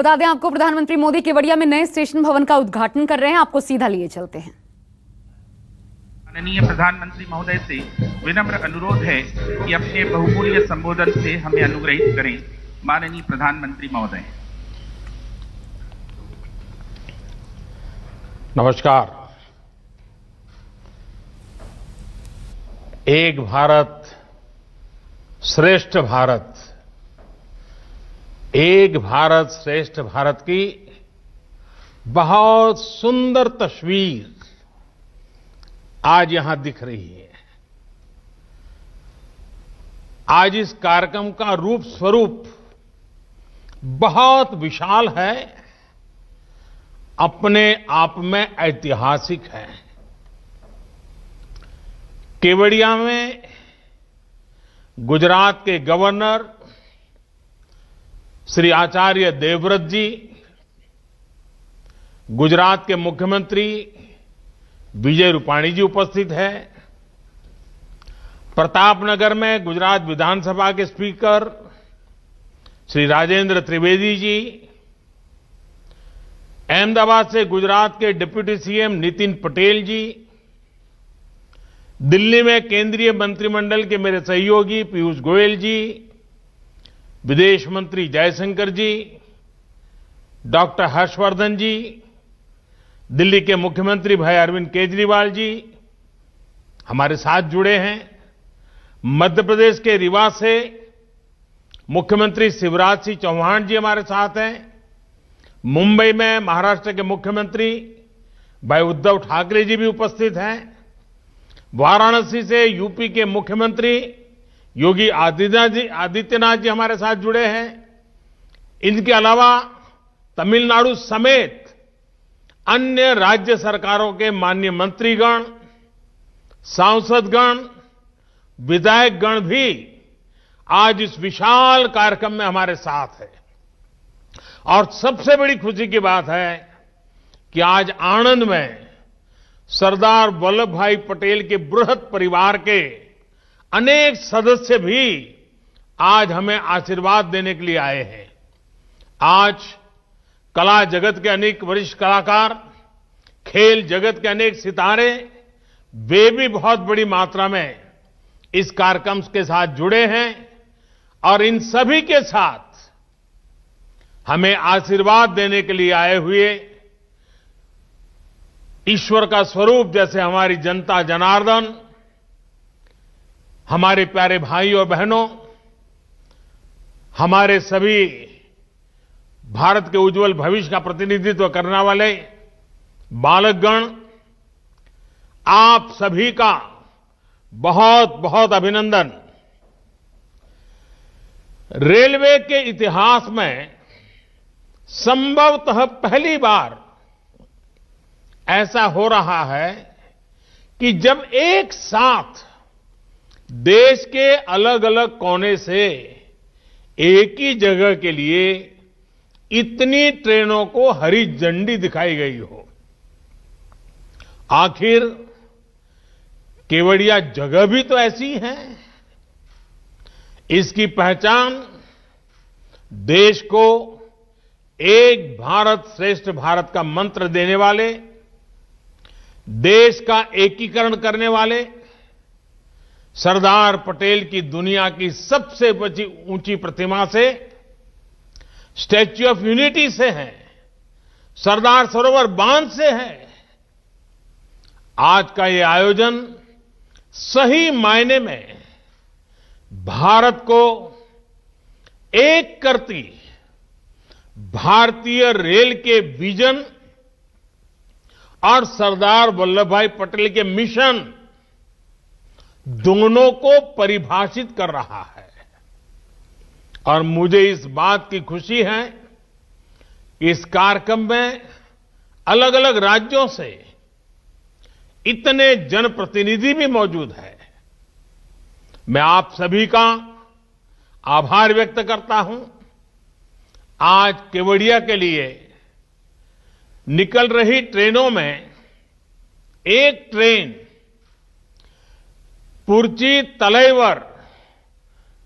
बता दें आपको, प्रधानमंत्री मोदी केवड़िया में नए स्टेशन भवन का उद्घाटन कर रहे हैं। आपको सीधा लिए चलते हैं। माननीय प्रधानमंत्री महोदय से विनम्र अनुरोध है कि अपने बहुमूल्य संबोधन से हमें अनुग्रहित करें। माननीय प्रधानमंत्री महोदय। नमस्कार। एक भारत श्रेष्ठ भारत, एक भारत श्रेष्ठ भारत की बहुत सुंदर तस्वीर आज यहां दिख रही है। आज इस कार्यक्रम का रूप स्वरूप बहुत विशाल है, अपने आप में ऐतिहासिक है। केवड़िया में गुजरात के गवर्नर श्री आचार्य देवव्रत जी, गुजरात के मुख्यमंत्री विजय रूपाणी जी उपस्थित है। प्रतापनगर में गुजरात विधानसभा के स्पीकर श्री राजेंद्र त्रिवेदी जी, अहमदाबाद से गुजरात के डिप्टी सीएम नितिन पटेल जी, दिल्ली में केंद्रीय मंत्रिमंडल के मेरे सहयोगी पीयूष गोयल जी, विदेश मंत्री जयशंकर जी, डॉक्टर हर्षवर्धन जी, दिल्ली के मुख्यमंत्री भाई अरविंद केजरीवाल जी हमारे साथ जुड़े हैं। मध्य प्रदेश के रीवा से मुख्यमंत्री शिवराज सिंह चौहान जी हमारे साथ हैं। मुंबई में महाराष्ट्र के मुख्यमंत्री भाई उद्धव ठाकरे जी भी उपस्थित हैं। वाराणसी से यूपी के मुख्यमंत्री योगी आदित्यनाथ जी हमारे साथ जुड़े हैं। इनके अलावा तमिलनाडु समेत अन्य राज्य सरकारों के माननीय मंत्रीगण, सांसदगण, विधायकगण भी आज इस विशाल कार्यक्रम में हमारे साथ है। और सबसे बड़ी खुशी की बात है कि आज आणंद में सरदार वल्लभ भाई पटेल के बृहत परिवार के अनेक सदस्य भी आज हमें आशीर्वाद देने के लिए आए हैं। आज कला जगत के अनेक वरिष्ठ कलाकार, खेल जगत के अनेक सितारे, वे भी बहुत बड़ी मात्रा में इस कार्यक्रम के साथ जुड़े हैं। और इन सभी के साथ हमें आशीर्वाद देने के लिए आए हुए ईश्वर का स्वरूप जैसे हमारी जनता जनार्दन, हमारे प्यारे भाई और बहनों, हमारे सभी भारत के उज्जवल भविष्य का प्रतिनिधित्व करने वाले बालकगण, आप सभी का बहुत बहुत अभिनंदन। रेलवे के इतिहास में संभवतः पहली बार ऐसा हो रहा है कि जब एक साथ देश के अलग अलग कोने से एक ही जगह के लिए इतनी ट्रेनों को हरी झंडी दिखाई गई हो। आखिर केवड़िया जगह भी तो ऐसी है। इसकी पहचान देश को एक भारत श्रेष्ठ भारत का मंत्र देने वाले, देश का एकीकरण करने वाले सरदार पटेल की दुनिया की सबसे ऊंची प्रतिमा से, स्टैच्यू ऑफ यूनिटी से है, सरदार सरोवर बांध से है। आज का ये आयोजन सही मायने में भारत को एक करती भारतीय रेल के विजन और सरदार वल्लभ भाई पटेल के मिशन दोनों को परिभाषित कर रहा है। और मुझे इस बात की खुशी है कि इस कार्यक्रम में अलग अलग राज्यों से इतने जनप्रतिनिधि भी मौजूद हैं। मैं आप सभी का आभार व्यक्त करता हूं। आज केवड़िया के लिए निकल रही ट्रेनों में एक train Puratchi Thalaivar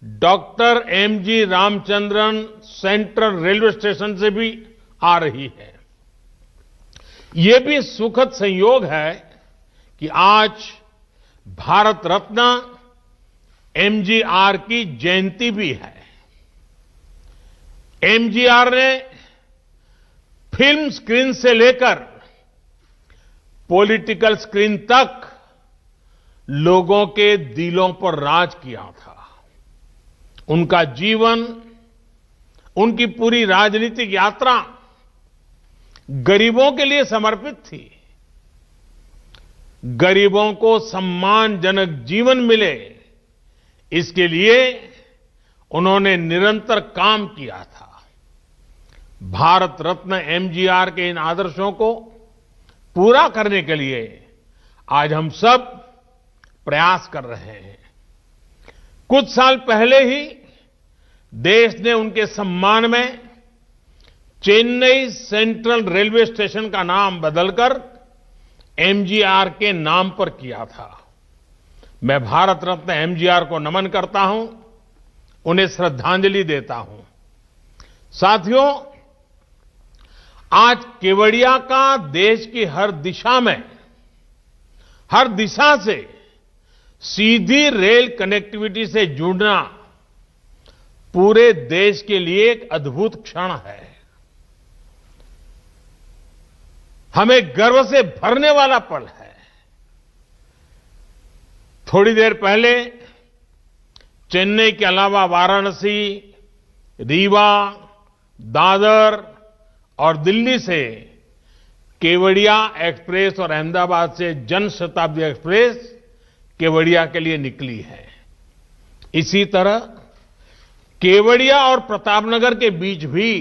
doctor MG Ramachandran central railway station से भी आ रही है। ये भी सुखद संयोग है कि आज भारत रत्न एमजीआर की जयंती भी है। एमजीआर ने फिल्म स्क्रीन से लेकर पॉलिटिकल स्क्रीन तक लोगों के दिलों पर राज किया था। उनका जीवन, उनकी पूरी राजनीतिक यात्रा गरीबों के लिए समर्पित थी। गरीबों को सम्मानजनक जीवन मिले, इसके लिए उन्होंने निरंतर काम किया था। भारत रत्न एमजीआर के इन आदर्शों को पूरा करने के लिए आज हम सब प्रयास कर रहे हैं। कुछ साल पहले ही देश ने उनके सम्मान में चेन्नई सेंट्रल रेलवे स्टेशन का नाम बदलकर एमजीआर के नाम पर किया था। मैं भारत रत्न एमजीआर को नमन करता हूं, उन्हें श्रद्धांजलि देता हूं। साथियों, आज केवड़िया का देश की हर दिशा से सीधी रेल कनेक्टिविटी से जुड़ना पूरे देश के लिए एक अद्भुत क्षण है। हमें गर्व से भरने वाला पल है। थोड़ी देर पहले चेन्नई के अलावा वाराणसी, रीवा, दादर और दिल्ली से केवड़िया एक्सप्रेस और अहमदाबाद से जनशताब्दी एक्सप्रेस केवड़िया के लिए निकली है। इसी तरह केवड़िया और प्रतापनगर के बीच भी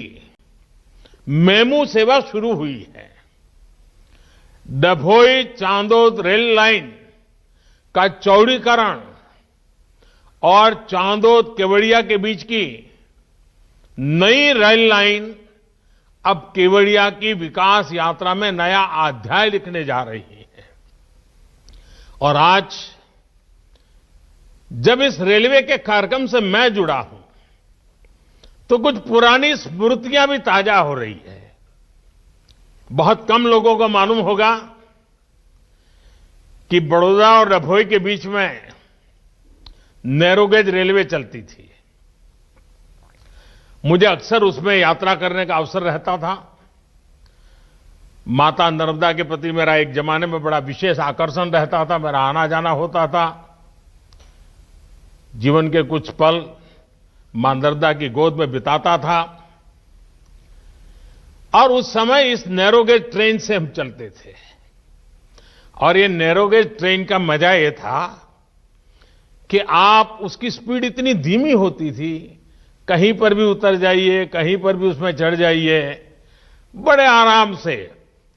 मेमू सेवा शुरू हुई है। डभोई चांदोद रेल लाइन का चौड़ीकरण और चांदोद केवड़िया के बीच की नई रेल लाइन अब केवड़िया की विकास यात्रा में नया अध्याय लिखने जा रही है। और आज जब इस रेलवे के कार्यक्रम से मैं जुड़ा हूं, तो कुछ पुरानी स्मृतियां भी ताजा हो रही है। बहुत कम लोगों को मालूम होगा कि बड़ौदा और डभोई के बीच में नैरोगेज रेलवे चलती थी। मुझे अक्सर उसमें यात्रा करने का अवसर रहता था। माता नर्मदा के प्रति मेरा एक जमाने में बड़ा विशेष आकर्षण रहता था। मेरा आना जाना होता था। जीवन के कुछ पल मां नर्मदा की गोद में बिताता था। और उस समय इस नैरोगेज ट्रेन से हम चलते थे। और ये नैरोगेज ट्रेन का मजा ये था कि आप उसकी स्पीड इतनी धीमी होती थी, कहीं पर भी उतर जाइए, कहीं पर भी उसमें चढ़ जाइए, बड़े आराम से।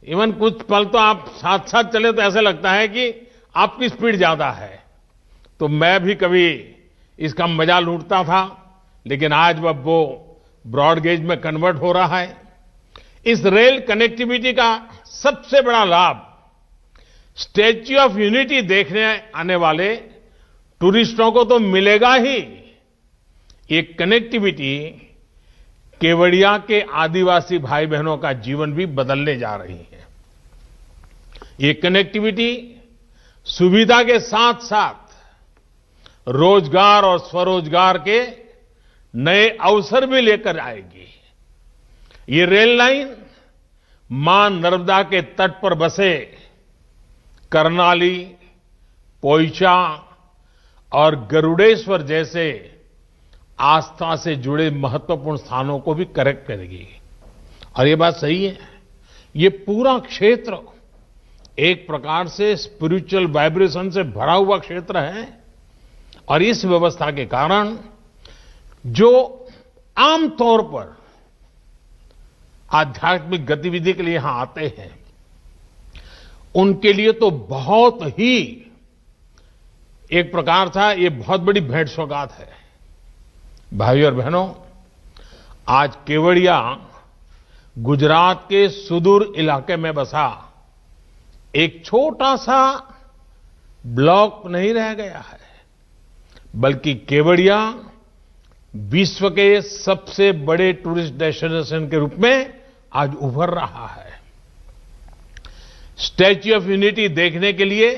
इवन कुछ पल तो आप साथ साथ चले तो ऐसा लगता है कि आपकी स्पीड ज्यादा है। तो मैं भी कभी इसका मजा लूटता था, लेकिन आज अब वो ब्रॉड गेज में कन्वर्ट हो रहा है। इस रेल कनेक्टिविटी का सबसे बड़ा लाभ स्टैच्यू ऑफ यूनिटी देखने आने वाले टूरिस्टों को तो मिलेगा ही। ये कनेक्टिविटी केवड़िया के आदिवासी भाई बहनों का जीवन भी बदलने जा रही है। ये कनेक्टिविटी सुविधा के साथ साथ रोजगार और स्वरोजगार के नए अवसर भी लेकर आएगी। ये रेल लाइन मां नर्मदा के तट पर बसे कर्नाली, पोइचा और गरुड़ेश्वर जैसे आस्था से जुड़े महत्वपूर्ण स्थानों को भी कनेक्ट करेगी। और ये बात सही है, ये पूरा क्षेत्र एक प्रकार से स्पिरिचुअल वाइब्रेशन से भरा हुआ क्षेत्र है। और इस व्यवस्था के कारण जो आमतौर पर आध्यात्मिक गतिविधि के लिए यहां आते हैं, उनके लिए तो बहुत ही एक प्रकार था, ये बहुत बड़ी भेंट सौगात है। भाइयों और बहनों, आज केवड़िया गुजरात के सुदूर इलाके में बसा एक छोटा सा ब्लॉक नहीं रह गया है, बल्कि केवड़िया विश्व के सबसे बड़े टूरिस्ट डेस्टिनेशन के रूप में आज उभर रहा है। स्टैच्यू ऑफ यूनिटी देखने के लिए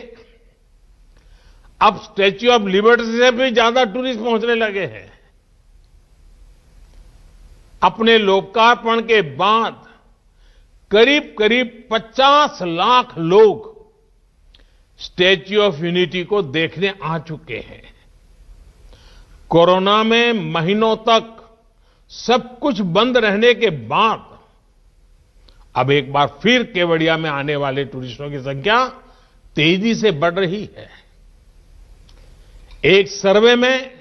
अब स्टैच्यू ऑफ लिबर्टी से भी ज्यादा टूरिस्ट पहुंचने लगे हैं। अपने लोकार्पण के बाद करीब करीब 50 लाख लोग स्टैच्यू ऑफ यूनिटी को देखने आ चुके हैं। कोरोना में महीनों तक सब कुछ बंद रहने के बाद अब एक बार फिर केवड़िया में आने वाले टूरिस्टों की संख्या तेजी से बढ़ रही है। एक सर्वे में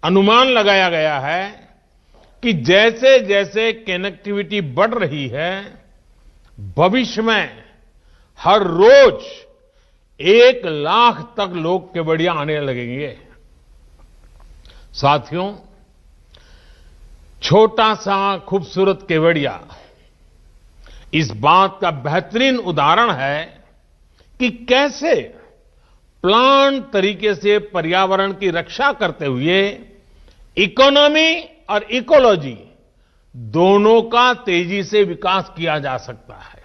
अनुमान लगाया गया है कि जैसे जैसे कनेक्टिविटी बढ़ रही है, भविष्य में हर रोज 1 लाख तक लोग केवड़िया आने लगेंगे। साथियों, छोटा सा खूबसूरत केवड़िया इस बात का बेहतरीन उदाहरण है कि कैसे प्लान तरीके से पर्यावरण की रक्षा करते हुए इकोनॉमी और इकोलॉजी दोनों का तेजी से विकास किया जा सकता है।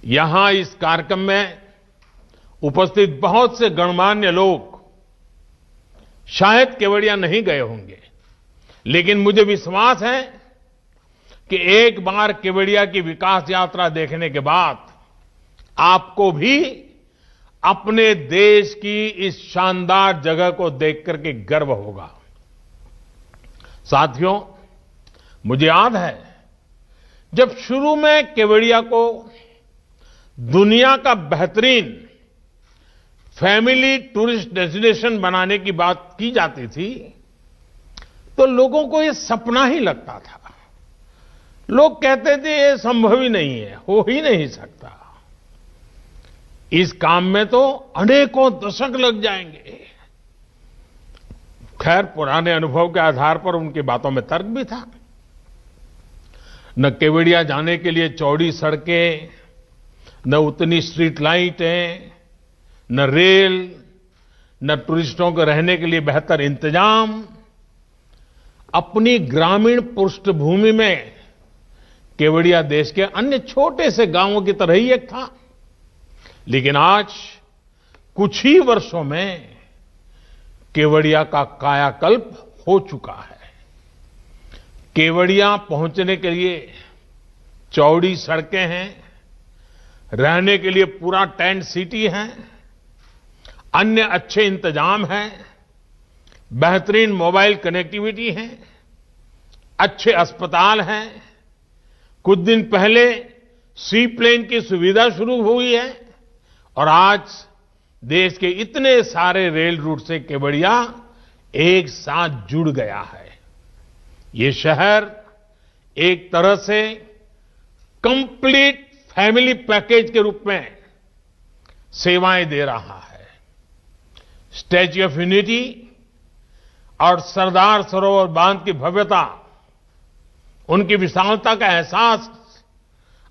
यहां इस कार्यक्रम में उपस्थित बहुत से गणमान्य लोग शायद केवड़िया नहीं गए होंगे, लेकिन मुझे विश्वास है कि एक बार केवड़िया की विकास यात्रा देखने के बाद आपको भी अपने देश की इस शानदार जगह को देख करके गर्व होगा। साथियों, मुझे याद है जब शुरू में केवड़िया को दुनिया का बेहतरीन फैमिली टूरिस्ट डेस्टिनेशन बनाने की बात की जाती थी, तो लोगों को यह सपना ही लगता था। लोग कहते थे ये संभव ही नहीं है, हो ही नहीं सकता, इस काम में तो अनेकों दशक लग जाएंगे। खैर, पुराने अनुभव के आधार पर उनकी बातों में तर्क भी था। न केवड़िया जाने के लिए चौड़ी सड़कें, न उतनी स्ट्रीट लाइटें, न रेल, न टूरिस्टों को रहने के लिए बेहतर इंतजाम। अपनी ग्रामीण पृष्ठभूमि में केवड़िया देश के अन्य छोटे से गांवों की तरह ही एक था, लेकिन आज कुछ ही वर्षों में केवड़िया का कायाकल्प हो चुका है। केवड़िया पहुंचने के लिए चौड़ी सड़कें हैं, रहने के लिए पूरा टेंट सिटी है, अन्य अच्छे इंतजाम हैं, बेहतरीन मोबाइल कनेक्टिविटी है, अच्छे अस्पताल हैं। कुछ दिन पहले सी प्लेन की सुविधा शुरू हुई है और आज देश के इतने सारे रेल रूट से केवड़िया एक साथ जुड़ गया है। ये शहर एक तरह से कंप्लीट फैमिली पैकेज के रूप में सेवाएं दे रहा है। स्टैच्यू ऑफ यूनिटी और सरदार सरोवर बांध की भव्यता, उनकी विशालता का एहसास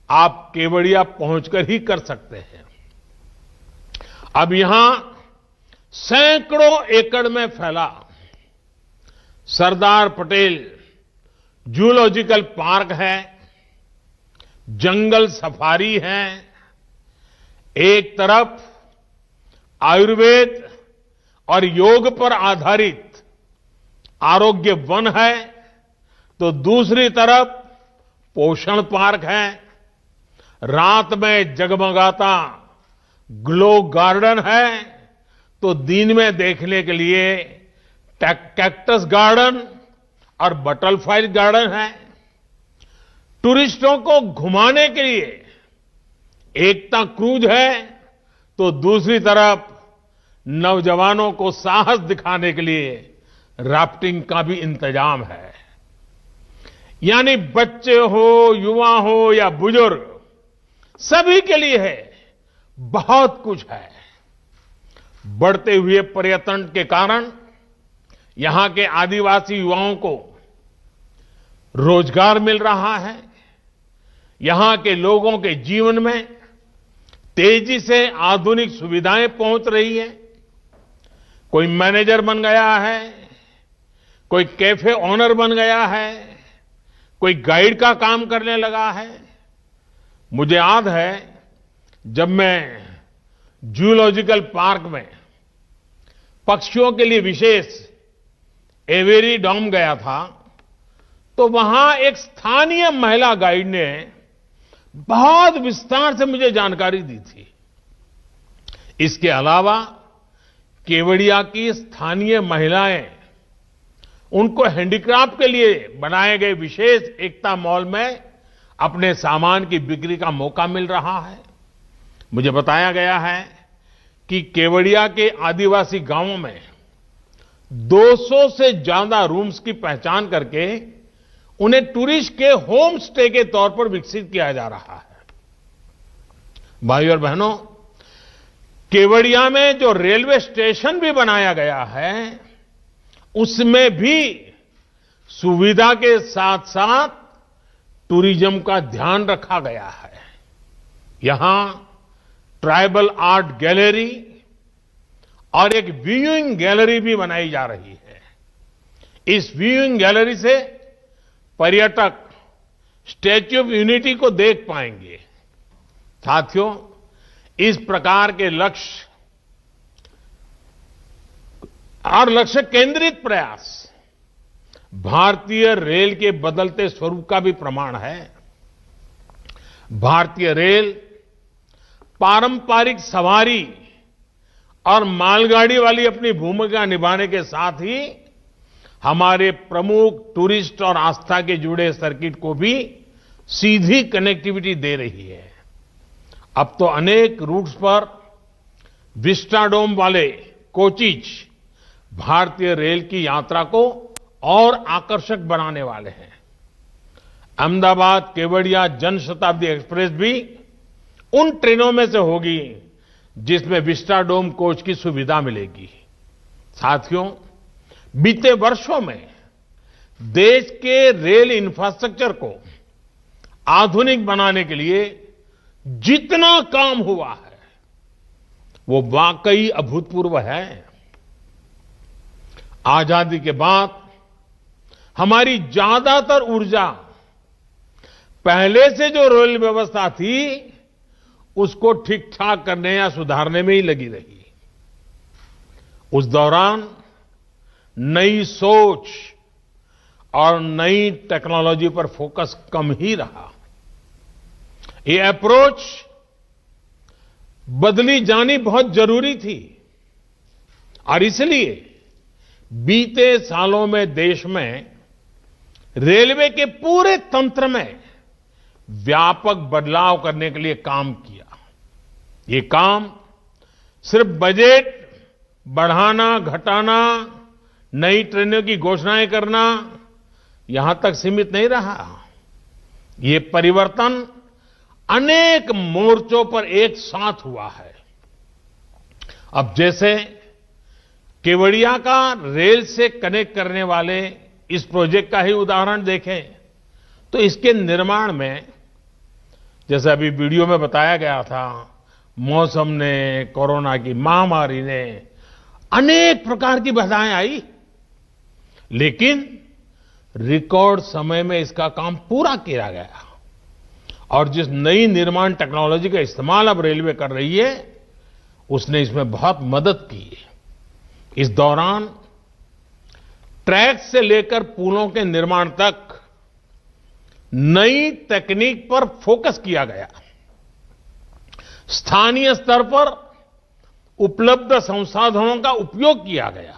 आप केवड़िया पहुंचकर ही कर सकते हैं। अब यहां सैकड़ों एकड़ में फैला सरदार पटेल जूलॉजिकल पार्क है, जंगल सफारी है। एक तरफ आयुर्वेद और योग पर आधारित आरोग्य वन है, तो दूसरी तरफ पोषण पार्क है। रात में जगमगाता ग्लो गार्डन है, तो दिन में देखने के लिए कैक्टस गार्डन और बटरफ्लाई गार्डन है। टूरिस्टों को घुमाने के लिए एकता क्रूज है, तो दूसरी तरफ नौजवानों को साहस दिखाने के लिए राफ्टिंग का भी इंतजाम है। यानी बच्चे हो, युवा हो या बुजुर्ग, सभी के लिए है, बहुत कुछ है। बढ़ते हुए पर्यटन के कारण यहां के आदिवासी युवाओं को रोजगार मिल रहा है। यहां के लोगों के जीवन में तेजी से आधुनिक सुविधाएं पहुंच रही है। कोई मैनेजर बन गया है, कोई कैफे ओनर बन गया है, कोई गाइड का काम करने लगा है। मुझे याद है जब मैं जूलॉजिकल पार्क में पक्षियों के लिए विशेष एवेरी डॉम गया था, तो वहां एक स्थानीय महिला गाइड ने बहुत विस्तार से मुझे जानकारी दी थी। इसके अलावा केवड़िया की स्थानीय महिलाएं, उनको हैंडीक्राफ्ट के लिए बनाए गए विशेष एकता मॉल में अपने सामान की बिक्री का मौका मिल रहा है। मुझे बताया गया है कि केवड़िया के आदिवासी गांवों में 200 से ज्यादा रूम्स की पहचान करके उन्हें टूरिस्ट के होम स्टे के तौर पर विकसित किया जा रहा है। भाइयों और बहनों, केवड़िया में जो रेलवे स्टेशन भी बनाया गया है, उसमें भी सुविधा के साथ साथ टूरिज्म का ध्यान रखा गया है। यहां ट्राइबल आर्ट गैलरी और एक व्यूइंग गैलरी भी बनाई जा रही है। इस व्यूइंग गैलरी से पर्यटक स्टैच्यू ऑफ यूनिटी को देख पाएंगे। साथियों, इस प्रकार के लक्ष्य और लक्ष्य केंद्रित प्रयास भारतीय रेल के बदलते स्वरूप का भी प्रमाण है। भारतीय रेल पारंपरिक सवारी और मालगाड़ी वाली अपनी भूमिका निभाने के साथ ही हमारे प्रमुख टूरिस्ट और आस्था के जुड़े सर्किट को भी सीधी कनेक्टिविटी दे रही है। अब तो अनेक रूट्स पर विस्टाडोम वाले कोचेज भारतीय रेल की यात्रा को और आकर्षक बनाने वाले हैं। अहमदाबाद केवड़िया जनशताब्दी एक्सप्रेस भी उन ट्रेनों में से होगी जिसमें विस्टाडोम कोच की सुविधा मिलेगी। साथियों, बीते वर्षों में देश के रेल इंफ्रास्ट्रक्चर को आधुनिक बनाने के लिए जितना काम हुआ है, वो वाकई अभूतपूर्व है। आजादी के बाद हमारी ज्यादातर ऊर्जा पहले से जो रेल व्यवस्था थी, उसको ठीक ठाक करने या सुधारने में ही लगी रही। उस दौरान नई सोच और नई टेक्नोलॉजी पर फोकस कम ही रहा। ये अप्रोच बदली जानी बहुत जरूरी थी और इसलिए बीते सालों में देश में रेलवे के पूरे तंत्र में व्यापक बदलाव करने के लिए काम किया। ये काम सिर्फ बजट बढ़ाना, घटाना, नई ट्रेनों की घोषणाएं करना, यहां तक सीमित नहीं रहा। ये परिवर्तन अनेक मोर्चों पर एक साथ हुआ है। अब जैसे केवड़िया का रेल से कनेक्ट करने वाले इस प्रोजेक्ट का ही उदाहरण देखें, तो इसके निर्माण में, जैसे अभी वीडियो में बताया गया था, मौसम ने, कोरोना की महामारी ने अनेक प्रकार की बाधाएं आई, लेकिन रिकॉर्ड समय में इसका काम पूरा किया गया। और जिस नई निर्माण टेक्नोलॉजी का इस्तेमाल अब रेलवे कर रही है, उसने इसमें बहुत मदद की है। इस दौरान ट्रैक से लेकर पुलों के निर्माण तक नई तकनीक पर फोकस किया गया। स्थानीय स्तर पर उपलब्ध संसाधनों का उपयोग किया गया।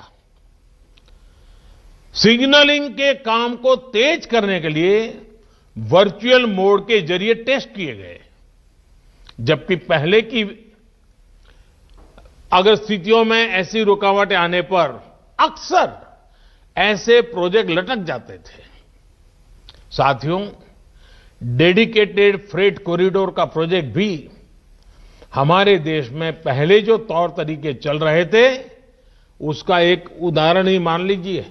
सिग्नलिंग के काम को तेज करने के लिए वर्चुअल मोड के जरिए टेस्ट किए गए, जबकि पहले की अगर स्थितियों में ऐसी रुकावटें आने पर अक्सर ऐसे प्रोजेक्ट लटक जाते थे। साथियों, डेडिकेटेड फ्रेट कॉरिडोर का प्रोजेक्ट भी हमारे देश में पहले जो तौर तरीके चल रहे थे, उसका एक उदाहरण ही मान लीजिए।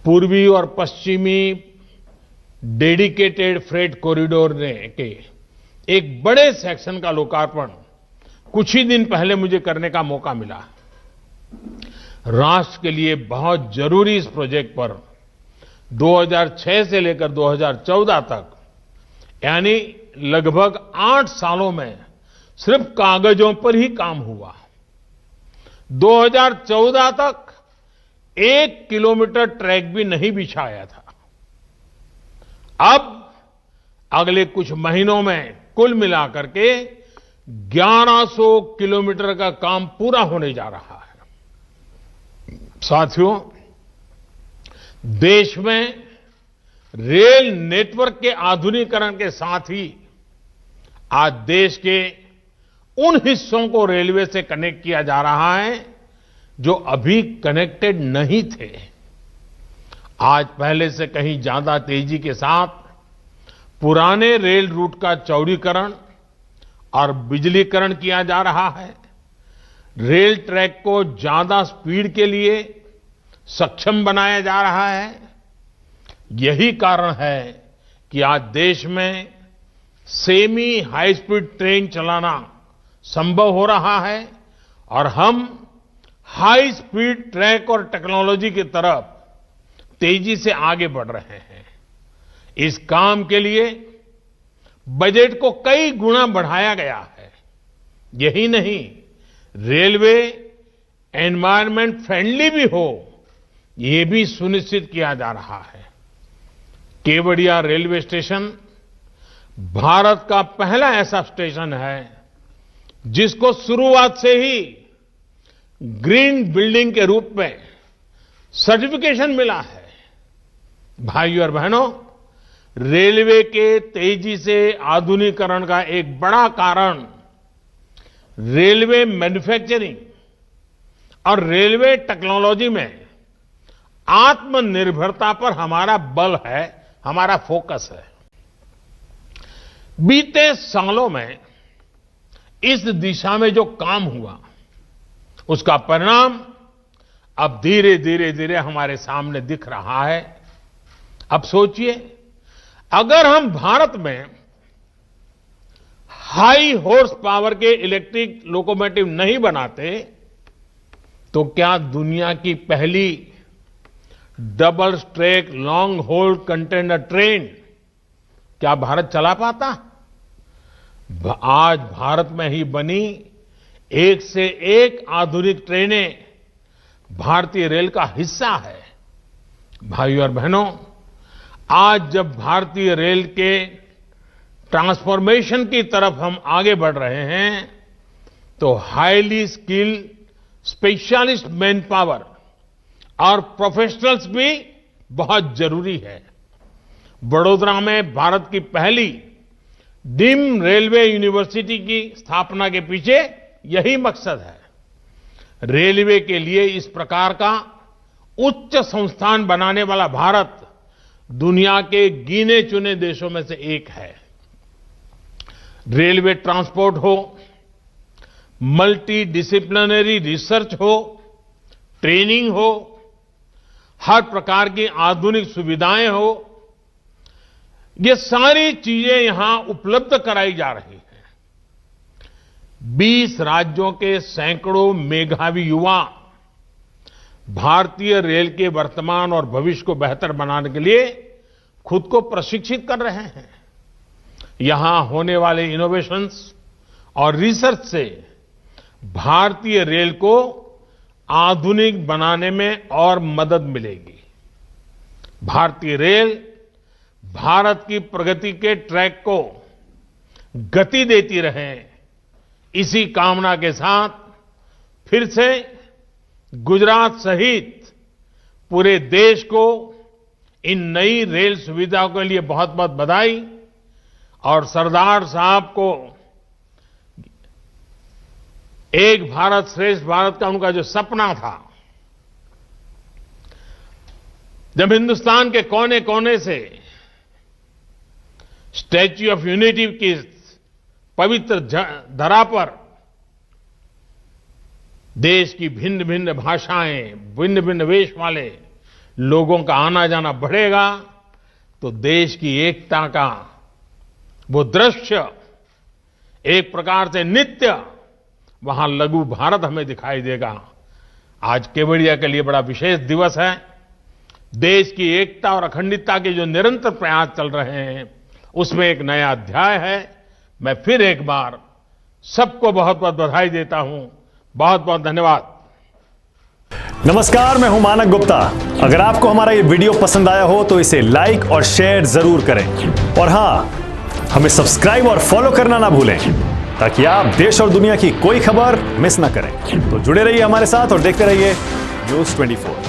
पूर्वी और पश्चिमी डेडिकेटेड फ्रेट कॉरिडोर ने के एक बड़े सेक्शन का लोकार्पण कुछ ही दिन पहले मुझे करने का मौका मिला। राष्ट्र के लिए बहुत जरूरी इस प्रोजेक्ट पर 2006 से लेकर 2014 तक यानी लगभग 8 सालों में सिर्फ कागजों पर ही काम हुआ। 2014 तक 1 किलोमीटर ट्रैक भी नहीं बिछाया था। अब अगले कुछ महीनों में कुल मिलाकर के 1100 किलोमीटर का काम पूरा होने जा रहा है। साथियों, देश में रेल नेटवर्क के आधुनिकीकरण के साथ ही आज देश के उन हिस्सों को रेलवे से कनेक्ट किया जा रहा है जो अभी कनेक्टेड नहीं थे। आज पहले से कहीं ज्यादा तेजी के साथ पुराने रेल रूट का चौड़ीकरण और बिजलीकरण किया जा रहा है। रेल ट्रैक को ज्यादा स्पीड के लिए सक्षम बनाया जा रहा है। यही कारण है कि आज देश में सेमी हाई स्पीड ट्रेन चलाना संभव हो रहा है और हम हाई स्पीड ट्रैक और टेक्नोलॉजी की तरफ तेजी से आगे बढ़ रहे हैं। इस काम के लिए बजट को कई गुना बढ़ाया गया है। यही नहीं, रेलवे एनवायरमेंट फ्रेंडली भी हो, ये भी सुनिश्चित किया जा रहा है। केवड़िया रेलवे स्टेशन भारत का पहला ऐसा स्टेशन है जिसको शुरुआत से ही ग्रीन बिल्डिंग के रूप में सर्टिफिकेशन मिला है। भाइयों और बहनों, रेलवे के तेजी से आधुनिकीकरण का एक बड़ा कारण रेलवे मैन्युफैक्चरिंग और रेलवे टेक्नोलॉजी में आत्मनिर्भरता पर हमारा बल है, हमारा फोकस है। बीते सालों में इस दिशा में जो काम हुआ उसका परिणाम अब धीरे धीरे हमारे सामने दिख रहा है। अब सोचिए, अगर हम भारत में हाई हॉर्स पावर के इलेक्ट्रिक लोकोमोटिव नहीं बनाते तो क्या दुनिया की पहली double track long haul container train क्या भारत चला पाता? आज भारत में ही बनी एक से एक आधुनिक ट्रेनें भारतीय रेल का हिस्सा है। भाइयों और बहनों, आज जब भारतीय रेल के ट्रांसफॉर्मेशन की तरफ हम आगे बढ़ रहे हैं तो highly skilled specialist man power और प्रोफेशनल्स भी बहुत जरूरी है। वडोदरा में भारत की पहली डीम्ड रेलवे यूनिवर्सिटी की स्थापना के पीछे यही मकसद है। रेलवे के लिए इस प्रकार का उच्च संस्थान बनाने वाला भारत दुनिया के गिने चुने देशों में से एक है। रेलवे ट्रांसपोर्ट हो, मल्टी डिसिप्लिनरी रिसर्च हो, ट्रेनिंग हो, हर प्रकार की आधुनिक सुविधाएं हो, ये सारी चीजें यहां उपलब्ध कराई जा रही हैं। 20 राज्यों के सैकड़ों मेधावी युवा भारतीय रेल के वर्तमान और भविष्य को बेहतर बनाने के लिए खुद को प्रशिक्षित कर रहे हैं। यहां होने वाले इनोवेशंस और रिसर्च से भारतीय रेल को आधुनिक बनाने में और मदद मिलेगी। भारतीय रेल भारत की प्रगति के ट्रैक को गति देती रहे, इसी कामना के साथ फिर से गुजरात सहित पूरे देश को इन नई रेल सुविधाओं के लिए बहुत बहुत बधाई और सरदार साहब को एक भारत श्रेष्ठ भारत का उनका जो सपना था, जब हिंदुस्तान के कोने कोने से स्टैच्यू ऑफ यूनिटी की पवित्र धरा पर देश की भिन्न भिन्न भाषाएं, भिन्न भिन्न वेश वाले लोगों का आना जाना बढ़ेगा तो देश की एकता का वो दृश्य एक प्रकार से नित्य वहां लघु भारत हमें दिखाई देगा। आज केवड़िया के लिए बड़ा विशेष दिवस है। देश की एकता और अखंडता के जो निरंतर प्रयास चल रहे हैं, उसमें एक नया अध्याय है। मैं फिर एक बार सबको बहुत बहुत बधाई देता हूं। बहुत बहुत धन्यवाद। नमस्कार, मैं हूं मानक गुप्ता। अगर आपको हमारा ये वीडियो पसंद आया हो तो इसे लाइक और शेयर जरूर करें, और हां, हमें सब्सक्राइब और फॉलो करना ना भूलें ताकि आप देश और दुनिया की कोई खबर मिस ना करें। तो जुड़े रहिए हमारे साथ और देखते रहिए News 24।